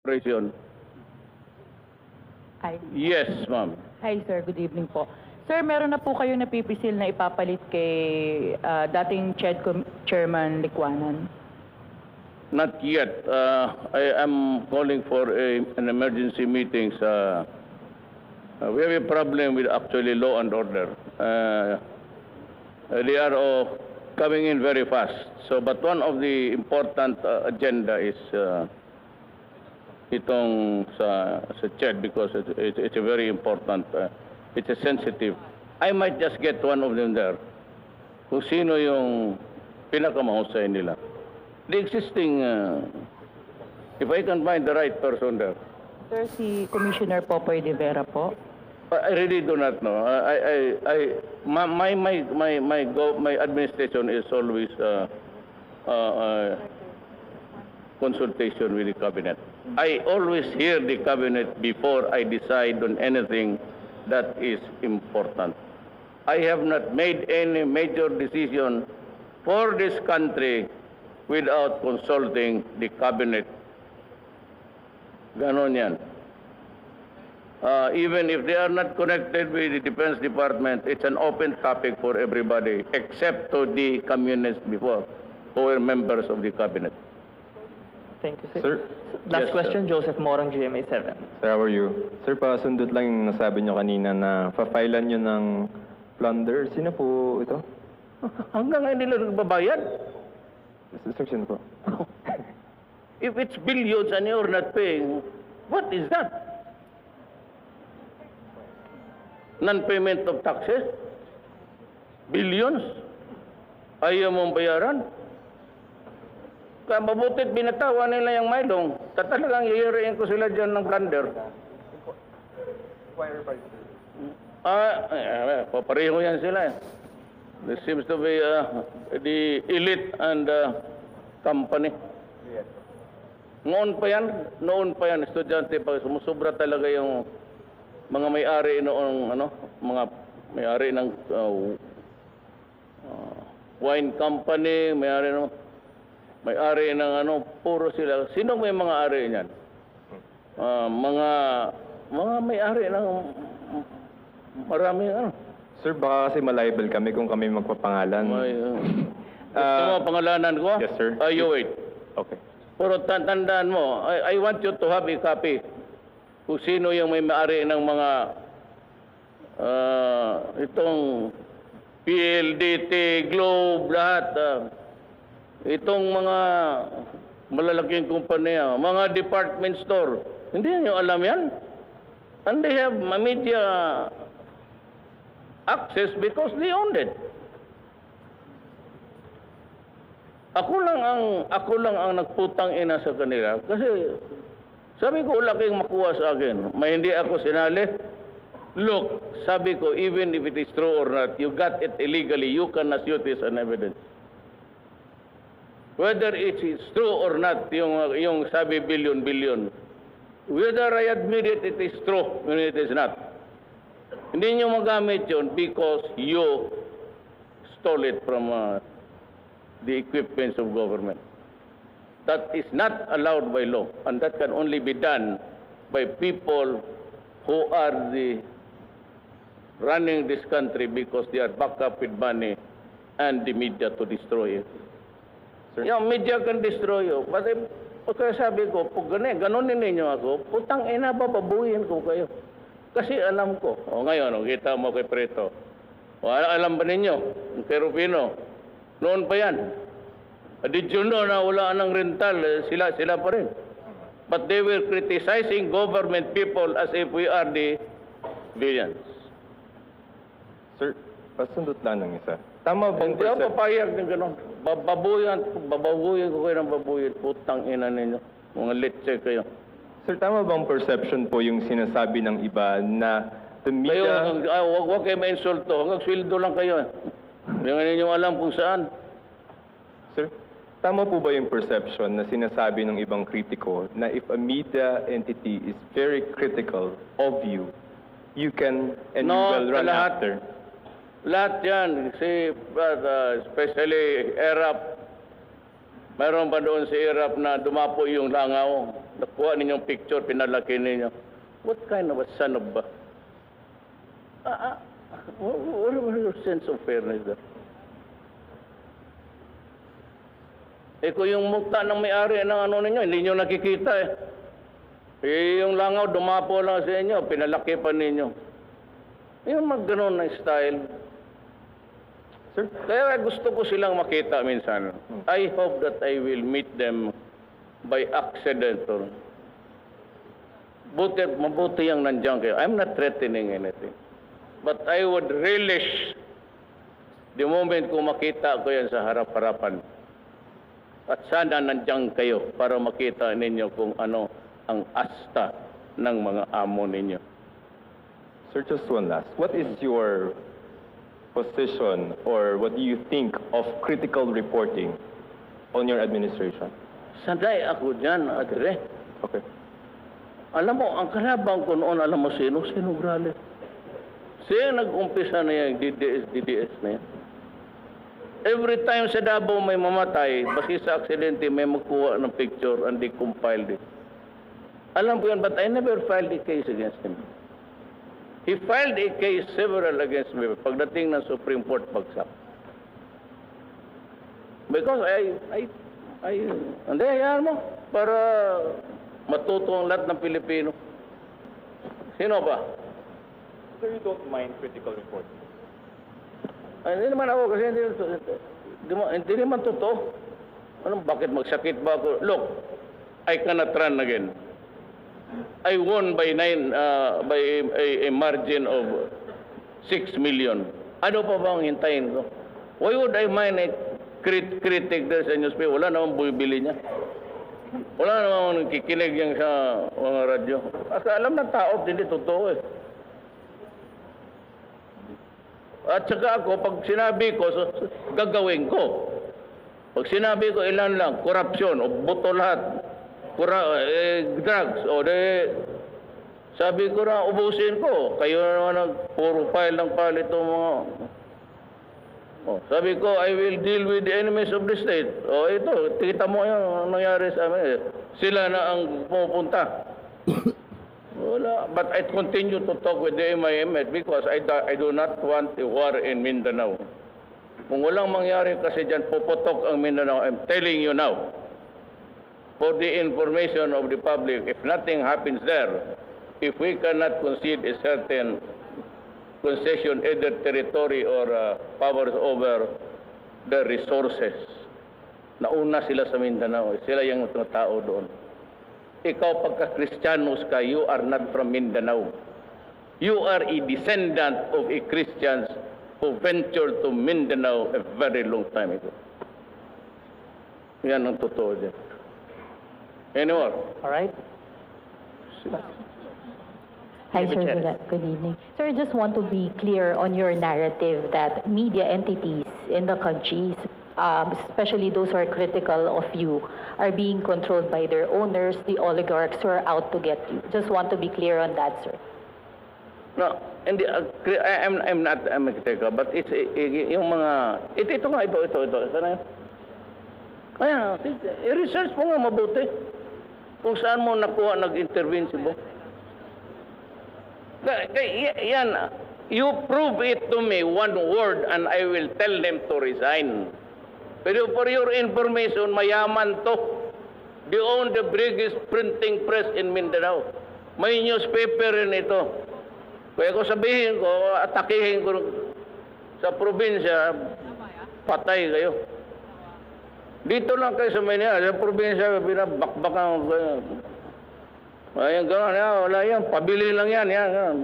Corporation. Hi. Yes, ma'am. Hi, sir. Good evening po. Sir, meron na po kayo napipisil na ipapalit kay dating CHED Chairman Licuanan? Not yet. I am calling for an emergency meeting. We have a problem with actually law and order. They are all coming in very fast. So, but one of the important agenda is itong sa CHED because it's a very important, it's a sensitive. I might just get one of them there. Kung sino yung pinakamahusay nila. The existing, if I can find the right person there. Sir, si Commissioner Popoy de Vera po. I really do not know. My administration is always consultation with the cabinet. I always hear the cabinet before I decide on anything that is important. I have not made any major decision for this country without consulting the cabinet. Ganon yan. Even if they are not connected with the Defense Department, it's an open topic for everybody, except to the communists before, who were members of the cabinet. Thank you, sir. Sir, Last Yes, question, Joseph Morang, GMA7. sir, how are you? Sir, pasundot lang yung nasabi nyo kanina na pa-filean nyo ng plunder. Sino po ito? Hanggang ngayon nila nagbabayad. Sir, sino po? If it's billions and you're not paying, what is that? Non-payment of taxes? Billions? Ayaw mong bayaran? Kaya mabutit binatawa nila yung Maylong. Talagang yayariin ko sila dyan ng plunder. Papareho yan sila. There seems to be the elite and company. Noon pa yan, estudyante, pag sumusubra talaga yung mga may-ari noong, mga may-ari ng wine company, may-ari ng puro sila. Sino may mga ari niyan? Mga may-ari ng maraming Sir, baka kasi malibel kami kung kami magpapangalan. Gusto mo pangalanan ko? Yes, sir. You wait. Okay. Pero tandaan mo, I want you to have a copy kung sino yung may maari ng mga itong PLDT, Globe, lahat. Itong mga malalaking kumpanya, mga department store. Hindi nyo alam yan? And they have media access because they owned it. Ako lang ang nagputang ina sa kanila kasi sabi ko wala kayong makuha sa akin. May hindi ako sinali. Look, sabi ko even if it is true or not, you got it illegally, you can assert this an evidence. Whether it is true or not, yung sabi billion. Whether I admit it is true when it is not. Hindi nyo magamit yun because you stole it from the equipments of government. That is not allowed by law, and that can only be done by people who are running this country because they are backed up with money and the media to destroy it. Sir? Yung media can destroy you. Kaya sabi ko, pag ganunin ninyo ako, putang ina ba, pabuhin ko kayo. Kasi alam ko. Ngayon, kita mo kay Preto. Alam ba ninyo, kay Rufino, noon pa yan. Did you know na wala nang rental, sila pa rin. But they were criticizing government people as if we are the villains. Sir, pasundot lang ng isa. Tama bang Hindi ako papayag ng gano'n. Bababuyan ko kayo ng babuyan. Putang ina ninyo. Mga letse kayo. Sir, tama bang perception po yung sinasabi ng iba na the media... Kayo, huwag kayo ma-insulto. Hanggang sweldo lang kayo. Hindi nga ninyo alam kung saan. Sir, tama po ba yung perception na sinasabi ng ibang kritiko na if a media entity is very critical of you, you can and you will run after? Lahat yan. Kasi, especially ERAP. Mayroon pa doon si ERAP na dumapo yung langaw. nakuha ninyong picture, pinalaki ninyo. What kind of a son of a... What was your sense of fairness there? Eh kung yung mukta ng may-ari ng ano ninyo, hindi nyo nakikita eh. Eh yung langaw, dumapo lang sa inyo, pinalaki pa ninyo. Yung mag-ganon na style. Sir? Kaya gusto ko silang makita minsan. I hope that I will meet them by accident or mabuti yung nandiyan kayo. I'm not threatening anything. But I would relish the moment kung makita ko yan sa harap-harapan. At sana nandiyan kayo para makita ninyo kung ano ang asta ng mga amo ninyo. Sir, just one last. What is your position or what do you think of critical reporting on your administration? Sanday ako dyan, Adre. Okay. Alam mo, ang kalaban ko noon, alam mo sino Grale. Siya nag-umpisa na yung DDS na yan. Every time sa Davao may mamatay, basi sa aksidente may magkuha ng picture and they compiled it. Alam ko yan, but I never filed a case against him. He filed a case several against me pagdating ng Supreme Court bagsak. Because hindi, hayaan mo, para matuto ang lahat ng Pilipino. Sino ba? Sir, you don't mind critical reporting? Hindi naman ako kasi hindi naman totoo. Ano, bakit magsakit ba ako? Look, I cannot run again. I won by a margin of 6 million. Ano pa bang hintayin ko? Why would I mind a critic there sa newspaper? Wala namang bumibili niya. Wala namang kikinig yan sa mga radyo. Kasi alam ng tao, hindi totoo eh. At saka ako, pag sinabi ko, gagawin ko. Pag sinabi ko, ilan lang, korupsyon, o buto lahat, drugs, o sabi ko na, ubusin ko. Kayo naman puro file ng palit itong mga... sabi ko, I will deal with the enemies of the state. Ito, kita mo yung nangyari sa amin. Sila na ang pupunta. Wala. But I continue to talk with the MIMF because I do not want a war in Mindanao. Kung walang mangyari kasi dyan, puputok ang Mindanao. I'm telling you now, for the information of the public, if nothing happens there, if we cannot concede a certain concession, either territory or powers over the resources, nauna sila sa Mindanao. Sila yung tao doon. Ikaw pagka-Kristiyanos ka, you are not from Mindanao. You are a descendant of a Christians who ventured to Mindanao a very long time ago. Yan ang totoo dyan. Anymore? All right? Hi, Sir. Gutierrez. Good evening. Sir, I just want to be clear on your narrative that media entities in the country, especially those who are critical of you, are being controlled by their owners, the oligarchs who are out to get you. Just want to be clear on that, sir. No, hindi, I'm not a critical, but it's yung mga, ito nga, ito. Sana yun? Kaya, i-research mo nga mabuti kung saan mo nakuha, nag-intervene si Bo. Yan, you prove it to me one word and I will tell them to resign. Pero for your information, mayaman to. They own the biggest printing press in Mindanao. May newspaper rin ito. Kaya kung sabihin ko, atakihin ko sa probinsya, patay kayo. Dito lang kayo sa Manila, sa probinsya, binabakbakan ko. Ayan, gano'n, wala yan, pabili lang yan, gano'n.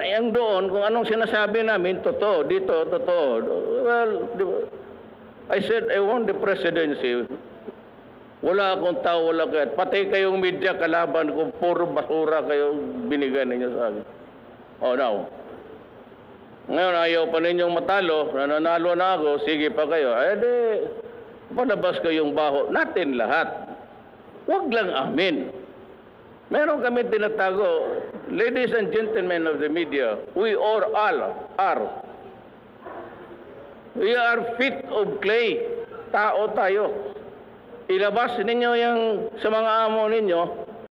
Yang doon, kung anong sinasabi namin, totoo, dito, totoo. Well, I said, I want the presidency. Wala akong tao, wala kayo. Pati kayong media kalaban ko, puro basura kayo binigay ninyo sa akin. Now. Ngayon, ayaw pa ninyong matalo, nananalo na ako, sige pa kayo. Palabas kayong baho. Natin lahat. Huwag lang amin. Meron kami tinatago, ladies and gentlemen of the media, we all are. We are feet of clay. Tao tayo. ilabas ninyo yung sa mga amo ninyo